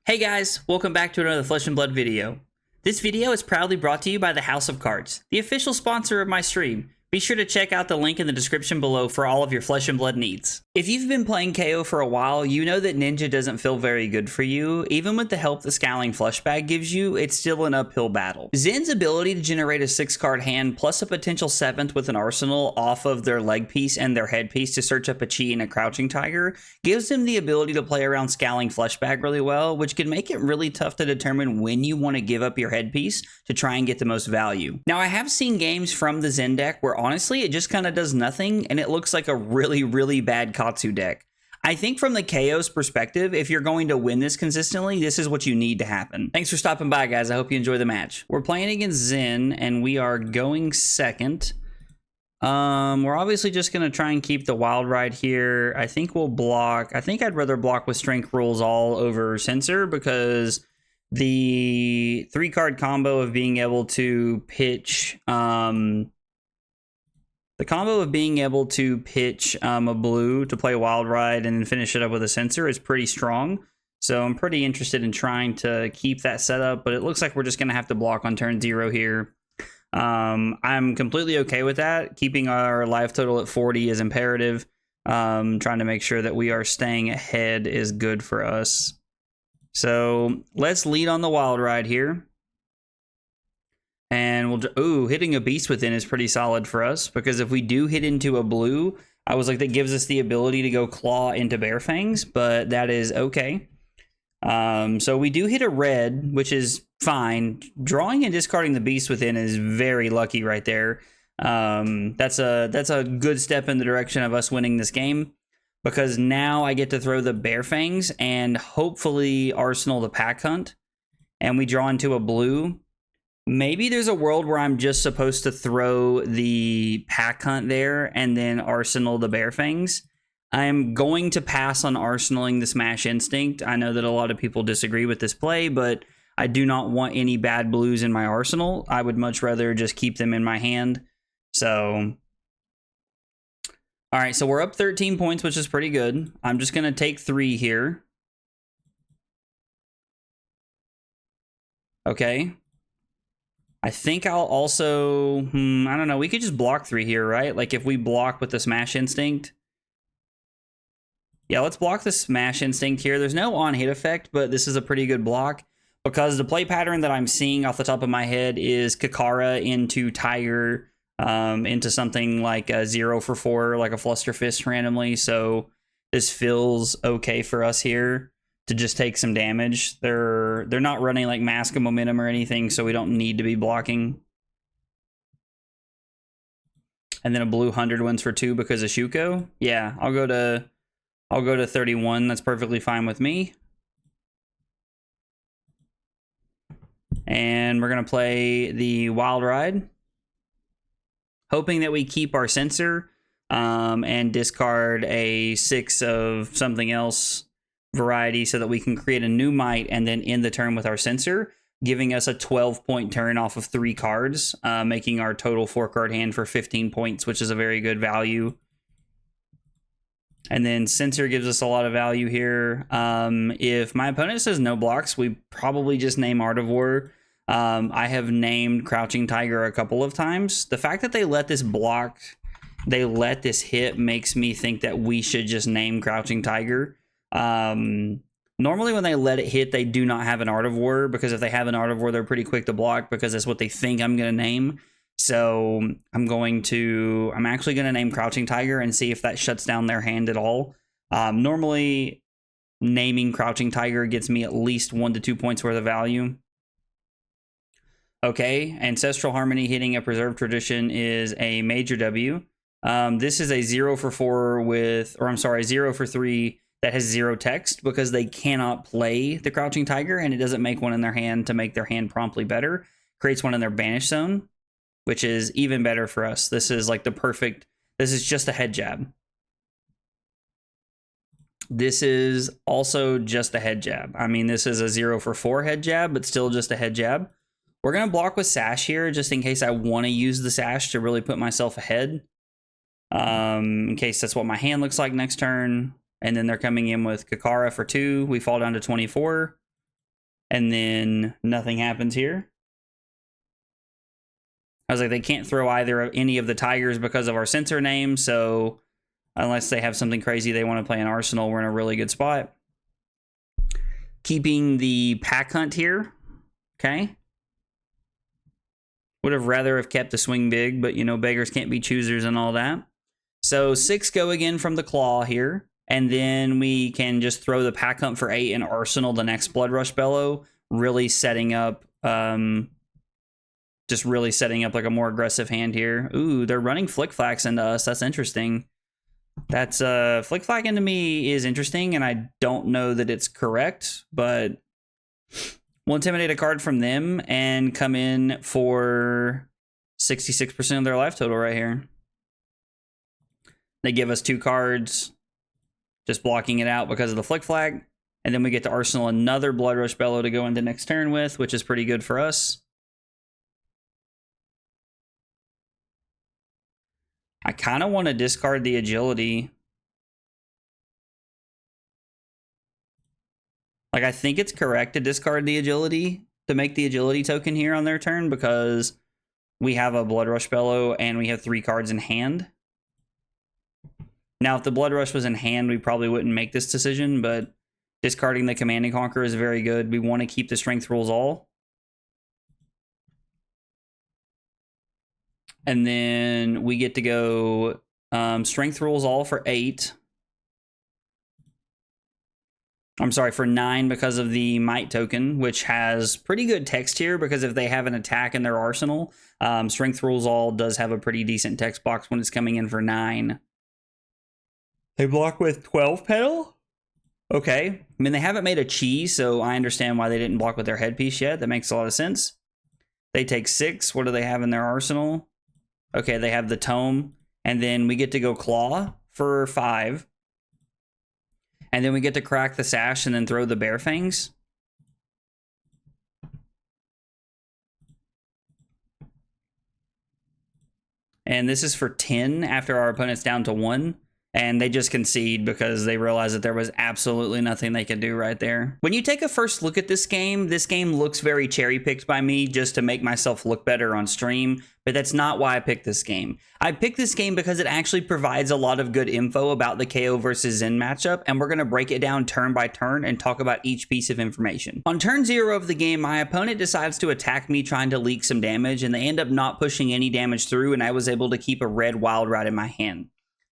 Hey guys, welcome back to another Flesh and Blood video. This video is proudly brought to you by the House of Cards, the official sponsor of my stream. Be sure to check out the link in the description below for all of your Flesh and Blood needs. If you've been playing KO for a while, you know that Ninja doesn't feel very good for you. Even with the help the Scowling Flush Bag gives you, it's still an uphill battle. Zen's ability to generate a 6-card hand plus a potential 7th with an arsenal off of their leg piece and their headpiece to search up a Chi and a Crouching Tiger gives them the ability to play around Scowling Flush Bag really well, which can make it really tough to determine when you want to give up your headpiece to try and get the most value. Now, I have seen games from the Zen deck where honestly it just kind of does nothing and it looks like a really bad Katsu deck. I think from the KO's perspective, if you're going to win this consistently, this is what you need to happen. Thanks for stopping by, guys. I hope you enjoy the match. We're playing against Zen and we are going second. We're obviously just going to try and keep the Wild Ride here. I think we'll block. I think I'd rather block with Strength Rules all over Censor because the 3-card combo of being able to pitch a blue to play Wild Ride and then finish it up with a Censor is pretty strong. So I'm pretty interested in trying to keep that setup, but it looks like we're just going to have to block on turn 0 here. I'm completely okay with that. Keeping our life total at 40 is imperative. Trying to make sure that we are staying ahead is good for us. So let's lead on the Wild Ride here. And we'll, hitting a Beast Within is pretty solid for us, because if we do hit into a blue, I was like, that gives us the ability to go claw into Bear Fangs, but that is okay. So we do hit a red, which is fine. Drawing and discarding the Beast Within is very lucky right there. That's a good step in the direction of us winning this game, because now I get to throw the Bear Fangs and hopefully arsenal the Pack Hunt, and we draw into a blue. Maybe there's a world where I'm just supposed to throw the Pack Hunt there and then arsenal the Bear Fangs. I'm going to pass on arsenaling the Smash Instinct. I know that a lot of people disagree with this play, but I do not want any bad blues in my arsenal. I would much rather just keep them in my hand. So, all right, so we're up 13 points, which is pretty good. I'm just going to take 3 here. Okay. I think I'll also, I don't know, we could just block 3 here, right? Like if we block with the Smash Instinct. Yeah, let's block the Smash Instinct here. There's no on-hit effect, but this is a pretty good block because the play pattern that I'm seeing off the top of my head is Kakara into Tiger, into something like a 0 for 4, like a Fluster Fist randomly. So this feels okay for us here to just take some damage. They're not running like Mask of Momentum or anything, so we don't need to be blocking. And then a blue 100 wins for 2 because of Shuko. Yeah, I'll go to 31. That's perfectly fine with me. And we're gonna play the Wild Ride, hoping that we keep our Censor and discard a 6 of something else variety so that we can create a new Might and then end the turn with our Censor, giving us a 12-point turn off of 3 cards, making our total 4-card hand for 15 points, which is a very good value. And then Censor gives us a lot of value here. If my opponent says no blocks, we probably just name Art of War. I have named Crouching Tiger a couple of times. The fact that they let this block, they let this hit, makes me think that we should just name Crouching Tiger. Normally when they let it hit, they do not have an Art of War, because if they have an Art of War, they're pretty quick to block because that's what they think I'm going to name. So I'm actually going to name Crouching Tiger and see if that shuts down their hand at all. Normally naming Crouching Tiger gets me at least 1 to 2 points worth of value. Okay, Ancestral Harmony hitting a Preserved Tradition is a major W. This is a 0 for 4 0 for 3 that has 0 text, because they cannot play the Crouching Tiger and it doesn't make one in their hand to make their hand promptly better. Creates one in their Banish Zone, which is even better for us. This is like this is just a head jab. This is also just a head jab. I mean, this is a 0 for 4 head jab, but still just a head jab. We're going to block with Sash here, just in case I want to use the Sash to really put myself ahead. In case that's what my hand looks like next turn. And then they're coming in with Kakara for 2. We fall down to 24. And then nothing happens here. I was like, they can't throw any of the tigers because of our censor name, so unless they have something crazy they want to play in Arsenal, we're in a really good spot. Keeping the pack hunt here. Okay. Would have rather have kept the swing big, but, you know, beggars can't be choosers and all that. So 6 go again from the claw here. And then we can just throw the pack hunt for 8 and Arsenal the next Bloodrush Bellow, really setting up... just really setting up like a more aggressive hand here. Ooh, they're running Flick Flax into us. That's interesting. That's Flick Flag into me is interesting, and I don't know that it's correct, but we'll intimidate a card from them and come in for 66% of their life total right here. They give us 2 cards, just blocking it out because of the Flick Flag, and then we get to Arsenal another Bloodrush Bellow to go into next turn with, which is pretty good for us. I kind of want to discard the agility. Like, I think it's correct to discard the agility to make the agility token here on their turn because we have a Bloodrush Bellow and we have 3 cards in hand. Now, if the Bloodrush was in hand, we probably wouldn't make this decision, but discarding the Command and Conquer is very good. We want to keep the Strength Rules All. And then we get to go Strength Rules All for 8. I'm sorry, for 9 because of the Might token, which has pretty good text here because if they have an attack in their arsenal, Strength Rules All does have a pretty decent text box when it's coming in for 9. They block with 12 pedal? Okay. I mean, they haven't made a chi, so I understand why they didn't block with their headpiece yet. That makes a lot of sense. They take 6. What do they have in their arsenal? Okay, they have the Tome, and then we get to go Claw for 5. And then we get to crack the Sash and then throw the Bear Fangs. And this is for 10 after our opponent's down to 1. And they just concede because they realize that there was absolutely nothing they could do right there. When you take a first look at this game looks very cherry-picked by me just to make myself look better on stream, but that's not why I picked this game. I picked this game because it actually provides a lot of good info about the KO versus Zen matchup, and we're going to break it down turn by turn and talk about each piece of information. On turn 0 of the game, my opponent decides to attack me trying to leak some damage, and they end up not pushing any damage through, and I was able to keep a red Wild Ride in my hand.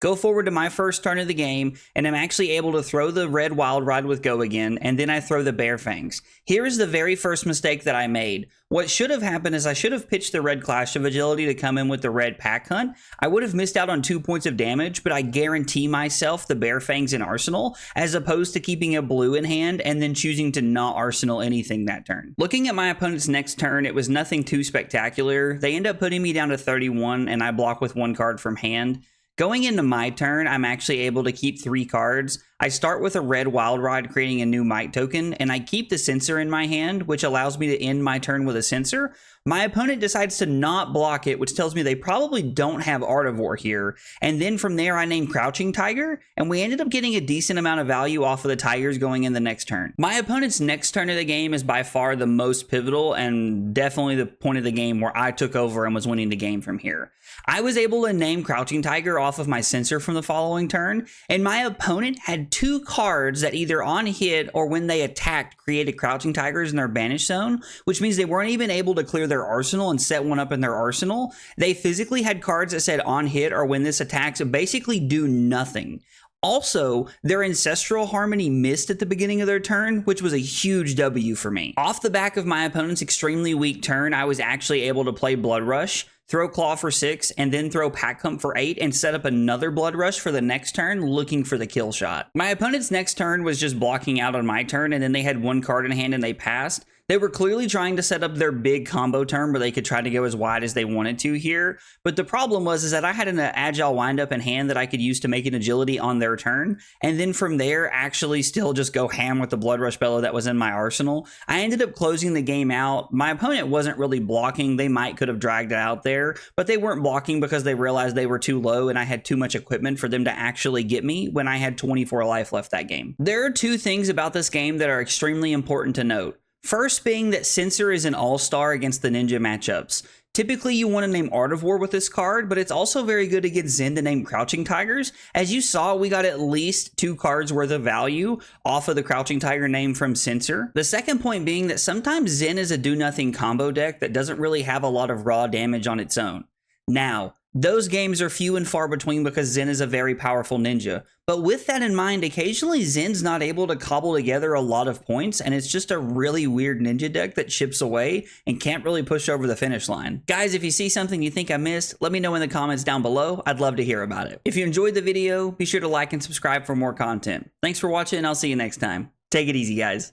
Go forward to my first turn of the game, and I'm actually able to throw the red Wild Ride with Go again, and then I throw the Bear Fangs. Here is the very first mistake that I made. What should have happened is I should have pitched the red Clash of Agility to come in with the red Pack Hunt. I would have missed out on 2 points of damage, but I guarantee myself the Bear Fangs in Arsenal, as opposed to keeping a blue in hand and then choosing to not Arsenal anything that turn. Looking at my opponent's next turn, it was nothing too spectacular. They end up putting me down to 31, and I block with 1 card from hand. Going into my turn, I'm actually able to keep 3 cards. I start with a red Wild Ride, creating a new Might token, and I keep the Censor in my hand, which allows me to end my turn with a Censor. My opponent decides to not block it, which tells me they probably don't have Artivore here. And then from there, I name Crouching Tiger, and we ended up getting a decent amount of value off of the Tigers going in the next turn. My opponent's next turn of the game is by far the most pivotal and definitely the point of the game where I took over and was winning the game from here. I was able to name Crouching Tiger off of my Censor from the following turn, and my opponent had 2 cards that either on hit or when they attacked created Crouching Tigers in their banish zone, which means they weren't even able to clear their arsenal and set one up in their arsenal. They physically had cards that said on hit or when this attacks basically do nothing. Also, their Ancestral Harmony missed at the beginning of their turn, which was a huge W for me. Off the back of my opponent's extremely weak turn, I was actually able to play Bloodrush, throw Claw for 6, and then throw Pack Hump for 8, and set up another Bloodrush for the next turn, looking for the kill shot. My opponent's next turn was just blocking out on my turn, and then they had 1 card in hand and they passed. They were clearly trying to set up their big combo turn where they could try to go as wide as they wanted to here. But the problem was that I had an Agile Windup in hand that I could use to make an agility on their turn. And then from there, actually still just go ham with the Bloodrush Bellow that was in my arsenal. I ended up closing the game out. My opponent wasn't really blocking. They could have dragged it out there, but they weren't blocking because they realized they were too low and I had too much equipment for them to actually get me when I had 24 life left that game. There are 2 things about this game that are extremely important to note. First being that Censor is an all-star against the ninja matchups. Typically you want to name Art of War with this card, but it's also very good against Zen to name Crouching Tigers. As you saw, we got at least 2 cards worth of value off of the Crouching Tiger name from Censor. The second point being that sometimes Zen is a do-nothing combo deck that doesn't really have a lot of raw damage on its own. Now, those games are few and far between because Zen is a very powerful ninja. But with that in mind, occasionally Zen's not able to cobble together a lot of points, and it's just a really weird ninja deck that chips away and can't really push over the finish line. Guys, if you see something you think I missed, let me know in the comments down below. I'd love to hear about it. If you enjoyed the video, be sure to like and subscribe for more content. Thanks for watching, and I'll see you next time. Take it easy, guys.